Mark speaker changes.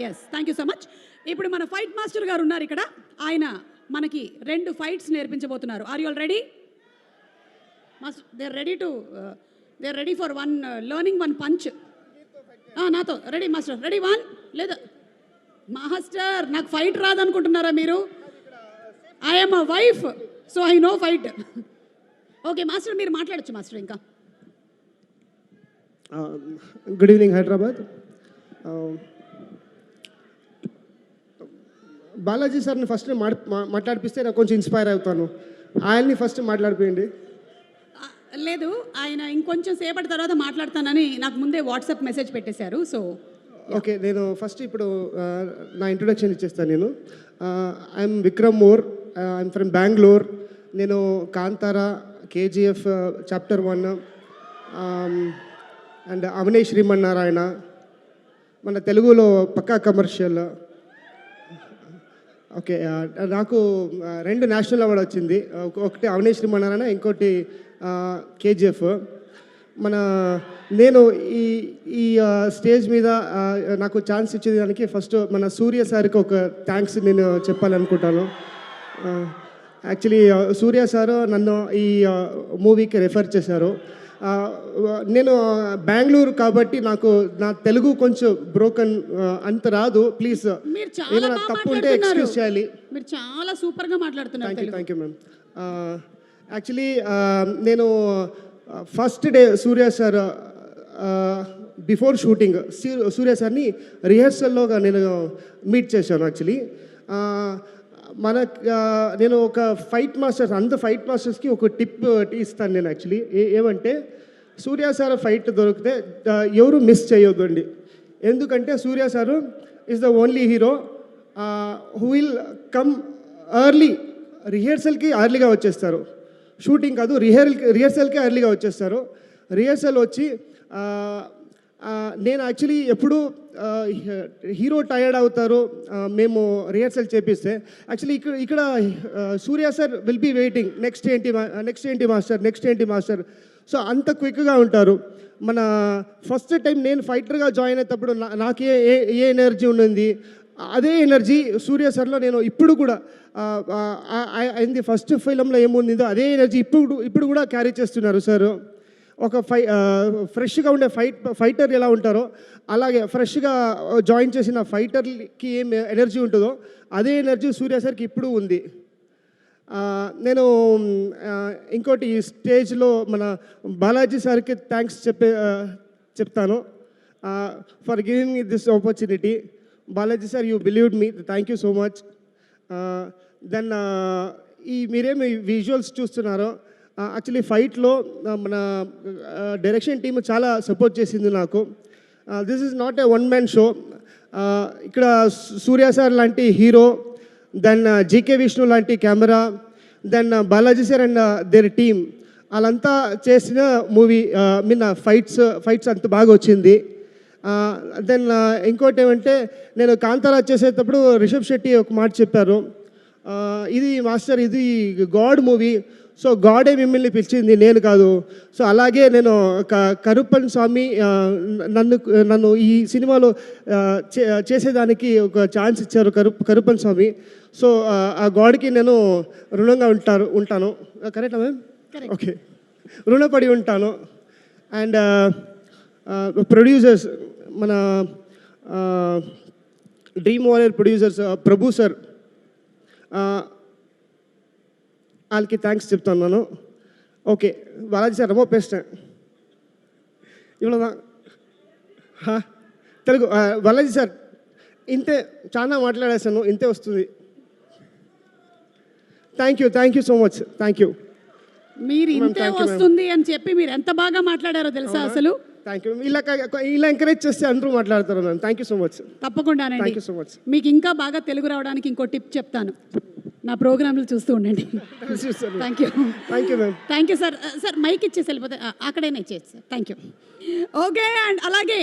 Speaker 1: Yes, thank you so much. ఇప్పుడు మన fight master గారు ఉన్నారు ఇక్కడ. ఆయన మనకి 2 ఫైట్స్ నేర్పించబోతున్నారు. Are you all ready? Master they are ready for one learning one punch. నాతో రెడీ మాస్టర్? రెడీ 1 లేదా మాస్టర్? నాకు ఫైట్ రాదనుకుంటున్నారా మీరు? I'm a wife, so I no fight. Okay master, మీరు మాట్లాడచ్చు మాస్టర్. ఇంకా
Speaker 2: గుడ్ ఈవినింగ్ హైదరాబాద్. బాలాజీ సార్ని ఫస్ట్ మాట్లాడిపిస్తే నాకు కొంచెం ఇన్స్పైర్ అవుతాను. ఆయన్ని ఫస్ట్ మాట్లాడిపోయింది.
Speaker 1: లేదు, ఆయన ఇంకొంచెం సేపటి తర్వాత మాట్లాడతానని నాకు ముందే వాట్సాప్ మెసేజ్ పెట్టేశారు. సో
Speaker 2: ఓకే, నేను ఫస్ట్ ఇప్పుడు నా ఇంట్రొడక్షన్ ఇచ్చేస్తాను. నేను I'm Vikram More, I'm from Bangalore. నేను Kantara, KGF chapter 1 and Avane Srimannarayana, మన తెలుగులో పక్కా కమర్షియల్. ఓకే, నాకు 2 నేషనల్ అవార్డు వచ్చింది. ఒకటి అవనీ శ్రీమన్నారాయణ, ఇంకోటి కేజీఎఫ్. నేను ఈ స్టేజ్ మీద నాకు ఛాన్స్ ఇచ్చేదానికి ఫస్ట్ మన సూర్య సార్కి ఒక థ్యాంక్స్ నేను చెప్పాలనుకుంటాను. యాక్చువల్లీ సూర్య సారు నన్ను ఈ మూవీకి రెఫర్ చేశారు. నేను బెంగళూరు కాబట్టి నాకు నా తెలుగు కొంచెం బ్రోకన్, అంత రాదు. ప్లీజ్ ఏమైనా తప్పు ఉంటే ఎక్స్క్యూజ్ చేయాలి.
Speaker 1: మీరు చాలా సూపర్గా మాట్లాడుతున్నారు.
Speaker 2: Thank you ma'am. యాక్చువల్లీ నేను ఫస్ట్ డే సూర్య సార్ బిఫోర్ షూటింగ్ సూర్య సార్ని రిహర్సల్లోగా నేను మీట్ చేశాను. యాక్చువల్లీ నేను ఒక ఫైట్ మాస్టర్స్, ఫైట్ మాస్టర్స్కి ఒక టిప్ ఇస్తాను నేను. యాక్చువల్లీ ఏమంటే సూర్య సార్ ఫైట్ దొరికితే ఎవరు మిస్ చేయొద్దండి. ఎందుకంటే Surya sir is the only hero who will come early. రిహర్సల్కి ఎర్లీగా వచ్చేస్తారు, షూటింగ్ కాదు రిహర్సల్కి ఎర్లీగా వచ్చేస్తారు. రిహర్సల్ వచ్చి నేను యాక్చువల్లీ ఎప్పుడు హీరో టైర్డ్ అవుతారు మేము రిహర్సల్ చేపిస్తే. యాక్చువల్లీ ఇక్కడ Surya sir will be waiting, next ఏంటి మాస్టర్. సో అంత క్విక్గా ఉంటారు. మన ఫస్ట్ టైం నేను ఫైటర్గా జాయిన్ అయ్యేటప్పుడు నాకు ఏ ఎనర్జీ ఉండింది, అదే ఎనర్జీ సూర్య సార్లో నేను ఇప్పుడు కూడా అయింది. ఫస్ట్ ఫిలంలో ఏముందో అదే ఎనర్జీ ఇప్పుడు కూడా క్యారీ చేస్తున్నారు సార్. ఒక ఫ్రెష్గా ఉండే ఫైటర్ ఎలా ఉంటారో అలాగే ఫ్రెష్గా జాయిన్ చేసిన ఫైటర్కి ఏం ఎనర్జీ ఉంటుందో అదే ఎనర్జీ సూర్య సార్కి ఇప్పుడు ఉంది. నేను ఇంకోటి ఈ స్టేజ్లో మన బాలాజీ సార్కి థ్యాంక్స్ చెప్తాను for giving me this opportunity. Balaji sir, you believed me, thank you so much. Then మీరేమి విజువల్స్ చూస్తున్నారో యాక్చువల్లీ ఫైట్లో మన డైరెక్షన్ టీమ్ చాలా సపోర్ట్ చేసింది నాకు. This is not a 1 man show. ఇక్కడ సూర్య సార్ లాంటి హీరో, దెన్ జీకే విష్ణు లాంటి camera, then Balaji sir and their team వాళ్ళంతా చేసిన మూవీ ఫైట్స్ అంత బాగా వచ్చింది. దెన్ ఇంకోటి ఏమంటే నేను కాంతారా చేసేటప్పుడు రిషబ్ శెట్టి ఒక మాట చెప్పారు, ఇది మాస్టర్ ఇది గాడ్ మూవీ, సో గాడే మిమ్మల్ని పిలిచింది, నేను కాదు. సో అలాగే నేను కరుప్పన్ స్వామి నన్ను ఈ సినిమాలో చేసేదానికి ఒక ఛాన్స్ ఇచ్చారు కరుప్పన్ స్వామి. సో ఆ గాడ్కి నేను రుణంగా ఉంటాను. కరెక్టా మ్యామ్? ఓకే, రుణపడి ఉంటాను. అండ్ ప్రొడ్యూసర్స్, మన డ్రీమ్ వారియర్ ప్రొడ్యూసర్స్ ప్రభు సార్, వాళ్ళకి థ్యాంక్స్ చెప్తున్నాను. ఓకే, బాలాజీ సార్ ரொம்ப பேசிட்டேன், ఇవ్వదా తెలుగు. బాలాజీ సార్ ఇంతే, చాలా మాట్లాడేసాను, ఇంతే వస్తుంది. Thank you so much. Thank you.
Speaker 1: మీరు ఇంతే వస్తుంది అని చెప్పి మీరు ఎంత బాగా మాట్లాడారో తెలుసా అసలు.
Speaker 2: Thank you. ఇలా ఎంకరేజ్ చేస్తే అందరూ మాట్లాడతారు ma'am. Thank you so much.
Speaker 1: తప్పకుండానండి.
Speaker 2: Thank you so much.
Speaker 1: మీకు ఇంకా బాగా తెలుగు రావడానికి ఇంకో టిప్ చెప్తాను, నా ప్రోగ్రాంలు చూస్తూ ఉండండి. Thank you
Speaker 2: ma'am.
Speaker 1: Thank you sir. Sir mic ఇచ్చేసి వెళ్ళిపోతే అక్కడైనా ఇచ్చేసి sir. Thank you. Okay, and అలాగే